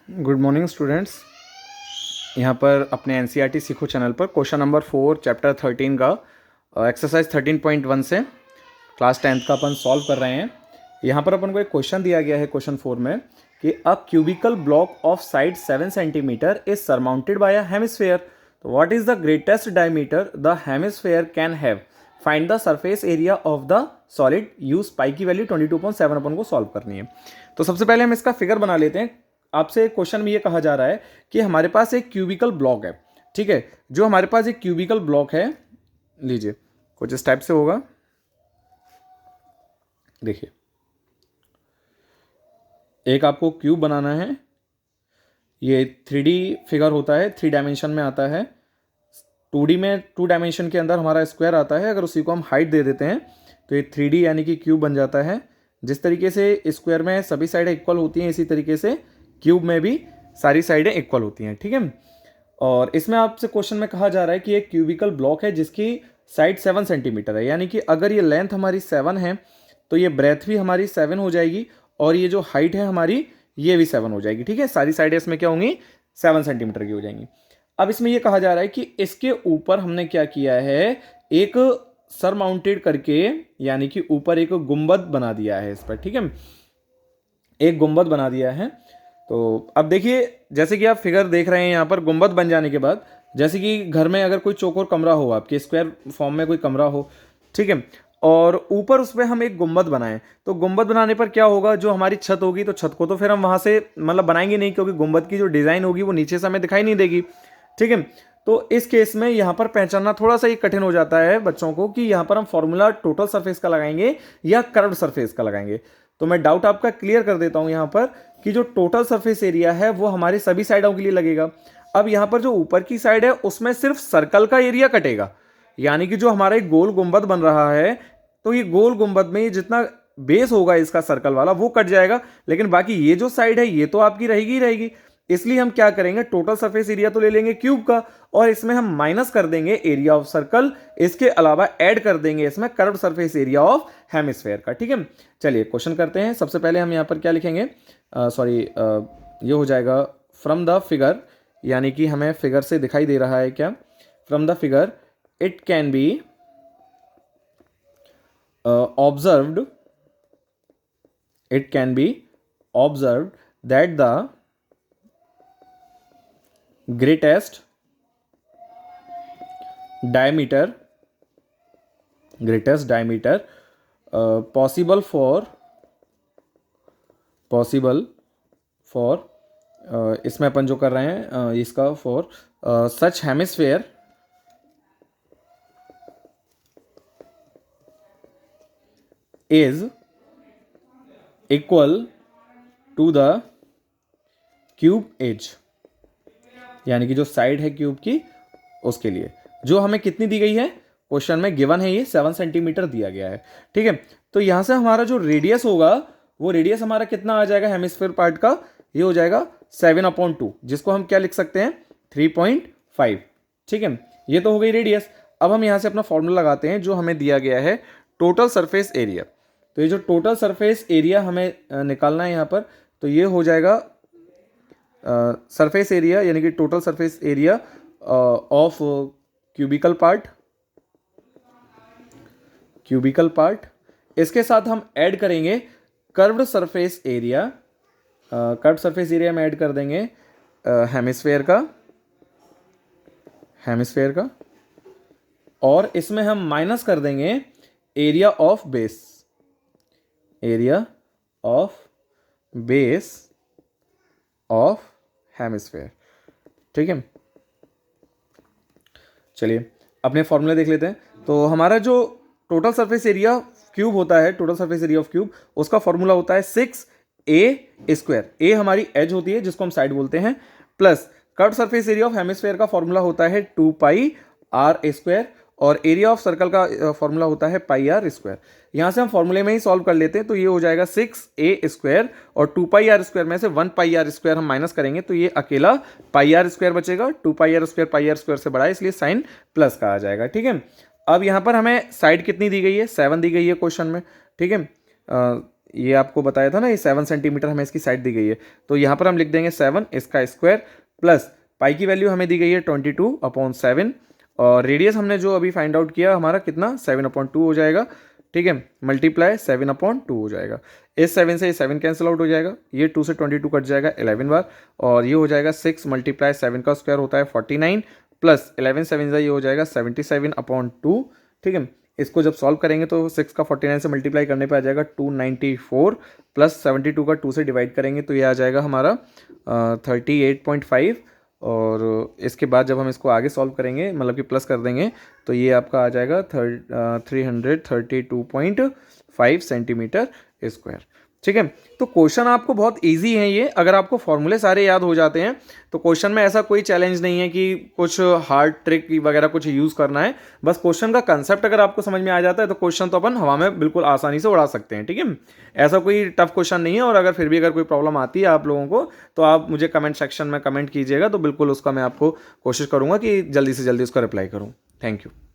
Good morning students. यहाँ पर अपने एनसीईआरटी सीखो चैनल पर क्वेश्चन नंबर 4 चैप्टर 13 का एक्सरसाइज 13.1 से क्लास 10th का अपन सॉल्व कर रहे हैं। यहाँ पर अपन को एक क्वेश्चन दिया गया है क्वेश्चन 4 में कि a cubical block of side 7 centimetre is surmounted by a hemisphere. तो what is the greatest diameter the hemisphere can have, find the surface area of the solid, use pi की value 22.7 अपन को solve करनी है। तो सबसे पहले हम इसका फिगर बना लेते हैं। आपसे क्वेश्चन में ये कहा जा रहा है कि हमारे पास एक क्यूबिकल ब्लॉक है, ठीक है। जो हमारे पास एक क्यूबिकल ब्लॉक है, लीजिए कुछ इस टाइप से होगा। देखिए, एक आपको क्यूब बनाना है। ये 3D फिगर होता है, 3 डायमेंशन में आता है। 2D में 2 डायमेंशन के अंदर हमारा स्क्वायर आता है। अगर उसी को हम हाइट दे देते हैं तो ये 3D यानी कि क्यूब बन जाता है। जिस तरीके से स्क्वायर में सभी साइडें इक्वल होती हैं, इसी तरीके से क्यूब में भी सारी साइडें इक्वल होती हैं, ठीक है। और इसमें आपसे क्वेश्चन में कहा जा रहा है कि एक क्यूबिकल ब्लॉक है जिसकी साइड 7 सेंटीमीटर है, यानी कि अगर ये लेंथ हमारी 7 है तो ये ब्रेथ भी हमारी 7 हो जाएगी और ये जो हाइट है हमारी ये भी 7 हो जाएगी, ठीक है। सारी साइडें इसमें क्या होंगी, 7 सेंटीमीटर की हो जाएंगी। अब इसमें यह कहा जा रहा है कि इसके ऊपर हमने क्या किया है, एक सर माउंटेड करके, यानी कि ऊपर एक गुंबद बना दिया है इस पर, ठीक है। एक गुंबद बना दिया है। तो अब देखिए, जैसे कि आप फिगर देख रहे हैं यहाँ पर, गुंबद बन जाने के बाद जैसे कि घर में अगर कोई चौकोर कमरा हो, आपके स्क्वायर फॉर्म में कोई कमरा हो, ठीक है, और ऊपर उस पर हम एक गुंबद बनाएं, तो गुंबद बनाने पर क्या होगा, जो हमारी छत होगी, तो छत को तो फिर हम वहां से मतलब बनाएंगे नहीं, क्योंकि गुंबद की जो डिज़ाइन होगी वो नीचे से हमें दिखाई नहीं देगी, ठीक है। तो इस केस में यहाँ पर पहचानना थोड़ा सा ही कठिन हो जाता है बच्चों को कि यहाँ पर हम फॉर्मूला टोटल सरफेस का लगाएंगे या कर्व्ड सरफेस का लगाएंगे। तो मैं डाउट आपका क्लियर कर देता हूँ यहाँ पर कि जो टोटल सरफेस एरिया है वो हमारी सभी साइडों के लिए लगेगा। अब यहाँ पर जो ऊपर की साइड है उसमें सिर्फ सर्कल का एरिया कटेगा, यानी कि जो हमारा एक गोल गुंबद बन रहा है, तो ये गोल गुंबद में जितना बेस होगा इसका सर्कल वाला वो कट जाएगा, लेकिन बाकी ये जो साइड है ये तो आपकी रहेगी ही रहेगी। इसलिए हम क्या करेंगे, टोटल सरफेस एरिया तो ले लेंगे क्यूब का, और इसमें हम माइनस कर देंगे एरिया ऑफ सर्कल, इसके अलावा ऐड कर देंगे इसमें curved surface area of hemisphere का, ठीक है। चलिए क्वेश्चन करते हैं। सबसे पहले हम यहाँ पर क्या लिखेंगे, ये हो जाएगा फ्रॉम द फिगर, यानी कि हमें फिगर से दिखाई दे रहा है क्या, from the figure it can be observed, it can be observed that the greatest diameter possible for इसमें अपन जो कर रहे हैं इसका for such hemisphere is equal to the cube edge, यानी कि जो साइड है क्यूब की उसके लिए, जो हमें कितनी दी गई है क्वेश्चन में गिवन है, ये 7 सेंटीमीटर दिया गया है, ठीक है। तो यहां से हमारा जो रेडियस होगा वो रेडियस हमारा कितना आ जाएगा हेमिस्फीयर पार्ट का, ये हो जाएगा 7/2, जिसको हम क्या लिख सकते हैं 3.5, ठीक है। ये तो हो गई रेडियस। अब हम यहां से अपना फॉर्मूला लगाते हैं जो हमें दिया गया है टोटल सरफेस एरिया। तो ये जो टोटल सरफेस एरिया हमें निकालना है यहाँ पर, तो ये हो जाएगा सरफेस एरिया, यानी कि total surface area of cubicle part. इसके साथ हम ऐड करेंगे curved surface area. Curved surface area में ऐड कर देंगे हेमिस्फेयर का, और इसमें हम माइनस कर देंगे area of base of hemisphere, ठीक है। चलिए अपने फॉर्मूले देख लेते हैं। तो हमारा जो टोटल सरफेस एरिया क्यूब होता है, total surface area of cube, उसका फॉर्मूला होता है 6a²। ए हमारी एज होती है जिसको हम साइड बोलते हैं, plus curved surface area of hemisphere का फॉर्मूला होता है 2πr², और एरिया ऑफ सर्कल का फॉर्मूला होता है πr²। यहां से हम फॉर्मूले में ही सॉल्व कर लेते हैं। तो ये हो जाएगा 6a² और 2πr² में से 1πr² हम माइनस करेंगे, तो ये अकेला πr² बचेगा। 2πr² πr² से बड़ा है, इसलिए साइन प्लस का आ जाएगा, ठीक है। अब यहाँ पर हमें साइड कितनी दी गई है, 7 दी गई है क्वेश्चन में, ठीक है। ये आपको बताया था ना, ये 7 सेंटीमीटर हमें इसकी साइड दी गई है, तो यहाँ पर हम लिख देंगे 7 इसका स्क्वायर प्लस पाई की वैल्यू हमें दी गई है 22/7 और रेडियस हमने जो अभी फाइंड आउट किया हमारा कितना 7/2 हो जाएगा, ठीक है, मल्टीप्लाई 7/2 हो जाएगा। इस 7 से ये 7 कैंसिल आउट हो जाएगा, ये 2 से 22 कट जाएगा 11 बार और ये हो जाएगा 6 मल्टीप्लाई 7 का स्क्वायर होता है 49 प्लस 11 7 ये हो जाएगा 77/2, ठीक है। इसको जब सॉल्व करेंगे तो 6 का 49 से मल्टीप्लाई करने पे आ जाएगा 294 प्लस 72 का 2 से डिवाइड करेंगे तो ये आ जाएगा हमारा 38.5 और इसके बाद जब हम इसको आगे सॉल्व करेंगे मतलब कि प्लस कर देंगे तो ये आपका आ जाएगा 332.5 सेंटीमीटर स्क्वायर, ठीक है। तो क्वेश्चन आपको बहुत इजी है ये, अगर आपको फॉर्मूले सारे याद हो जाते हैं तो क्वेश्चन में ऐसा कोई चैलेंज नहीं है कि कुछ हार्ड ट्रिक वगैरह कुछ यूज़ करना है, बस क्वेश्चन का कंसेप्ट अगर आपको समझ में आ जाता है तो क्वेश्चन तो अपन हवा में बिल्कुल आसानी से उड़ा सकते हैं, ठीक है। ऐसा कोई टफ क्वेश्चन नहीं है और अगर फिर भी अगर कोई प्रॉब्लम आती है आप लोगों को तो आप मुझे कमेंट सेक्शन में कमेंट कीजिएगा, तो बिल्कुल उसका मैं आपको कोशिश करूँगा कि जल्दी से जल्दी उसका रिप्लाई करूँ। Thank you.